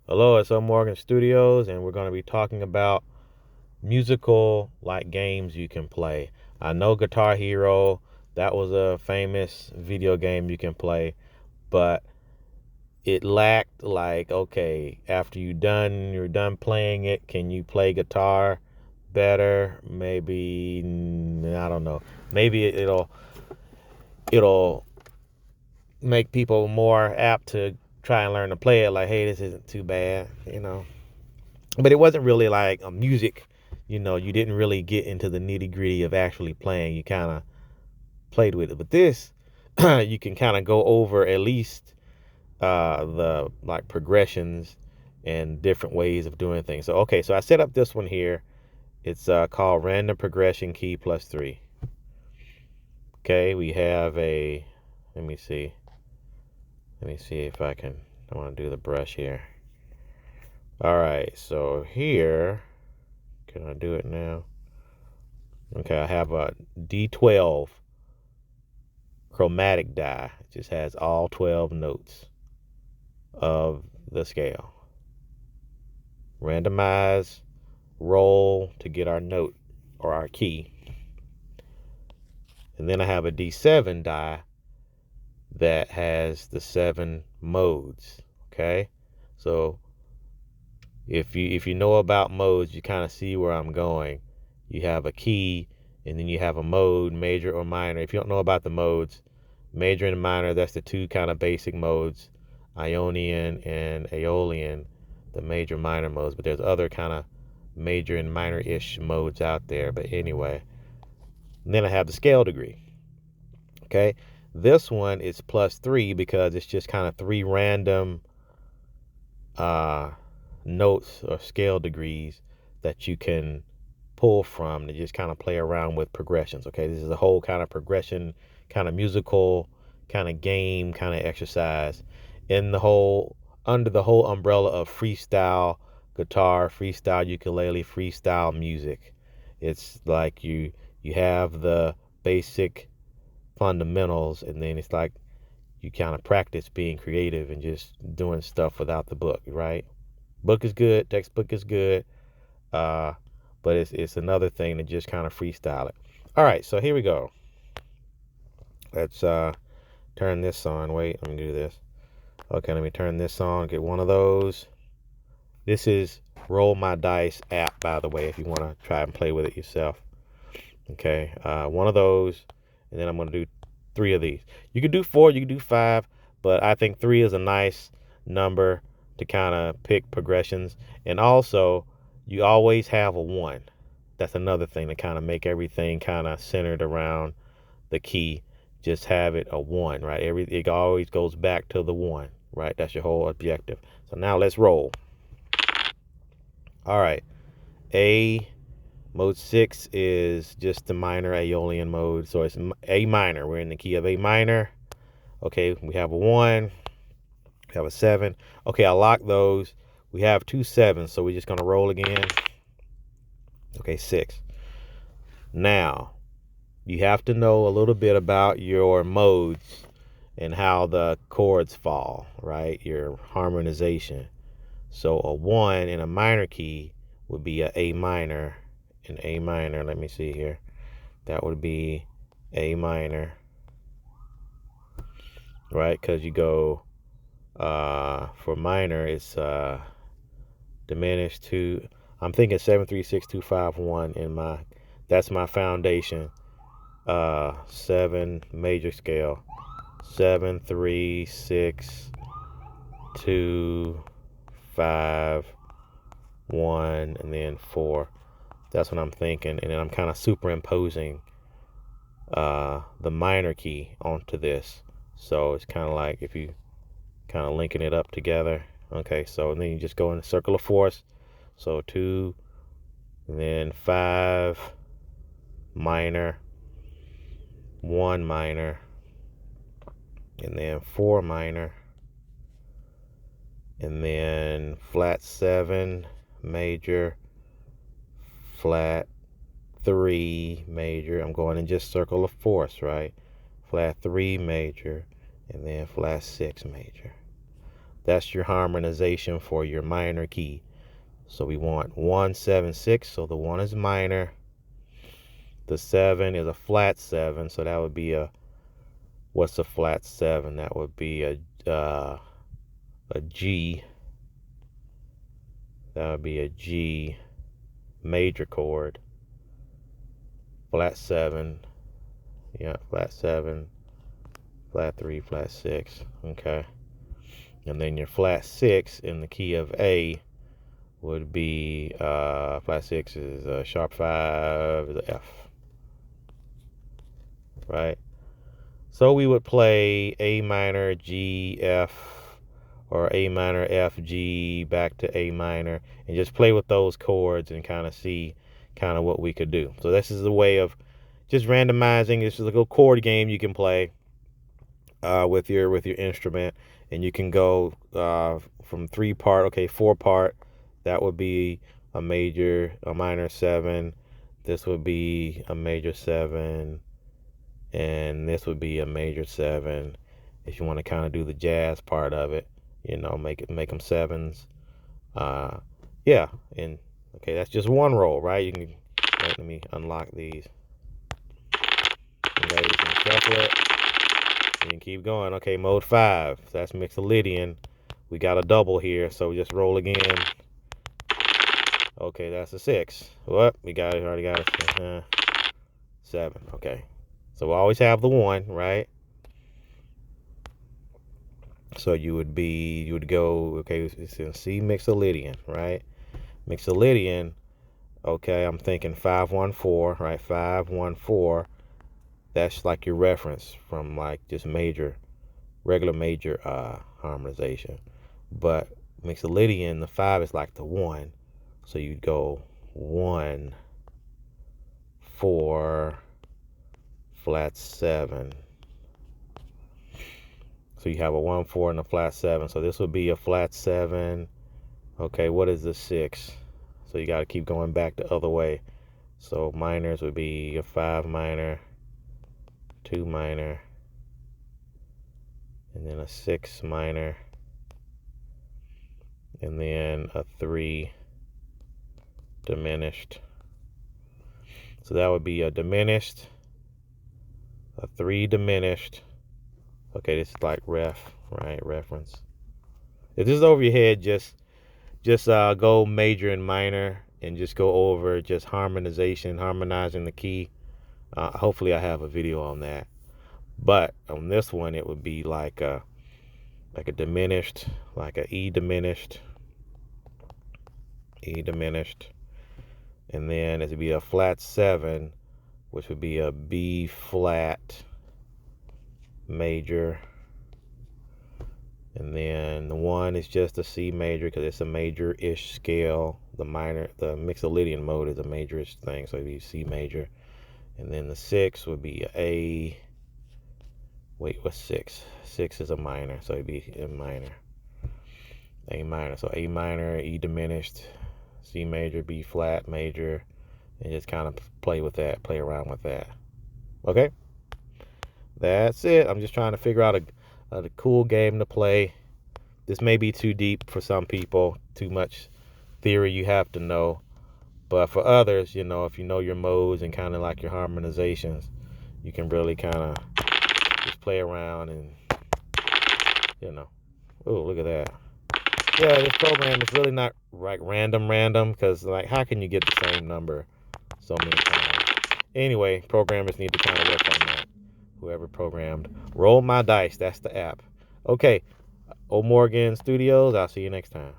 Hello, it's Morgan Studios, and we're going to be talking about musical like games you can play. I know Guitar Hero, that was a famous video game you can play, but it lacked like, okay, after you're done playing it, can you play guitar better? Maybe I don't know. Maybe it'll make people more apt to try and learn to play it like, hey, this isn't too bad. But it wasn't really like a music, you didn't really get into the nitty gritty of actually playing. You kind of played with it. But this, you can kind of go over at least the like progressions and different ways of doing things. So, okay, so I set up this one here. It's called Random Progression Key plus 3. Okay, we have let me see. Let me see if I want to do the brush here. All right, so here, can I do it now? Okay, I have a D12 chromatic die. It just has all 12 notes of the scale. Randomize, roll to get our note or our key. And then I have a D7 die that has the 7 modes. Okay? So if you know about modes, you kind of see where I'm going. You have a key and then you have a mode, major or minor. If you don't know about the modes, major and minor, that's the two kind of basic modes, Ionian and Aeolian, the major minor modes. But there's other kind of major and minor-ish modes out there. But anyway, and then I have the scale degree. Okay, this one is plus 3 because it's just kind of 3 random uh, notes or scale degrees that you can pull from to just kind of play around with progressions. Okay, this is a whole kind of progression, kind of musical, kind of game, kind of exercise in the whole under the whole umbrella of freestyle guitar, freestyle ukulele, freestyle music. It's like you have the basic fundamentals, and then it's like you kind of practice being creative and just doing stuff without the book, right? Book is good, textbook is good, uh, but it's another thing to just kind of freestyle it. All right, so here we go. Let's turn this on. Wait, let me do this. Okay, let me turn this on. Get one of those. This is Roll My Dice app, by the way, if you want to try and play with it yourself. Okay, one of those, and then I'm going to do 3 of these. You can do 4, you can do 5, but I think 3 is a nice number to kind of pick progressions. And also, you always have a 1. That's another thing to kind of make everything kind of centered around the key. Just have it a 1, right? It always goes back to the 1, right? That's your whole objective. So now let's roll. All right. A mode 6 is just the minor Aeolian mode. So it's A minor. We're in the key of A minor. Okay, we have a 1. We have a 7. Okay, I lock those. We have 2 7s, so we're just going to roll again. Okay, 6. Now, you have to know a little bit about your modes and how the chords fall, right? Your harmonization. So a 1 in a minor key would be a A minor. In A minor, let me see here. That would be A minor, right? Because you go for minor, it's diminished to, I'm thinking 7 3 6 2 5 1 in my, that's my foundation. 7 major scale. 7 3 6 2 5 1 and then 4. That's what I'm thinking, and then I'm kind of superimposing the minor key onto this. So it's kind of like if you kind of linking it up together. Okay, so then you just go in a circle of force. So 2, and then 5 minor, 1 minor, and then 4 minor, and then flat 7 major, flat 3 major. I'm going in just circle of force, right? Flat 3 major, and then flat 6 major. That's your harmonization for your minor key. So we want 1, 7, 6. So the 1 is minor. The 7 is a flat 7. So that would be what's a flat 7? That would be a G. That would be a G major chord. Flat 7. Yeah, flat 7. Flat 3, flat 6. Okay. And then your flat 6 in the key of A would be flat 6 is sharp 5 is a F. Right? So we would play A minor, G, F, or A minor, F, G, back to A minor, and just play with those chords and kind of see kind of what we could do. So this is a way of just randomizing. This is a little chord game you can play with your instrument, and you can go from 3-part, okay, 4-part. That would be a major, a minor 7. This would be a major 7. And this would be a major 7. If you want to kind of do the jazz part of it, you know, make them 7s. Yeah, and okay, that's just one roll, right? You can let me unlock these. Okay, you can shuffle it. You can keep going. Okay, mode 5. So that's Mixolydian. We got a double here, so we just roll again. Okay, that's a 6. What? We got it. Already got it. 7. Okay. So we always have the 1, right? So you would go, okay, it's in C Mixolydian, right? Mixolydian, okay, I'm thinking 5-1-4, right? 5-1-4. That's like your reference from like just regular major harmonization. But Mixolydian, the 5 is like the 1. So you'd go 1, 4, flat 7. So you have a 1, 4, and a flat 7. So this would be a flat 7. Okay, what is the 6? So you got to keep going back the other way. So minors would be a 5 minor, 2 minor, and then a 6 minor, and then a 3 diminished. So that would be a diminished, a 3 diminished. Okay, this is like reference. If this is over your head, just go major and minor and just go over just harmonizing the key. Hopefully I have a video on that. But on this one, it would be like a diminished, like a E diminished, and then it would be a flat 7, which would be a B flat major, and then the 1 is just a C major because it's a major-ish scale. The Mixolydian mode is a major-ish thing, so it'd be C major, and then the 6 would be A. Wait, what's 6? 6 is a minor, so it'd be A minor. A minor, so A minor, E diminished, C major, B flat major, and just kind of play around with that. Okay? That's it. I'm just trying to figure out a cool game to play. This may be too deep for some people, too much theory you have to know. But for others, you know, if you know your modes and kind of like your harmonizations, you can really kind of just play around and, you know. Oh, look at that. Yeah, this program is really not like random, because like how can you get the same number so many times? Anyway, programmers need to kind of work on that. Whoever programmed Roll My Dice, that's the app. Okay, O'Morgan Studios, I'll see you next time.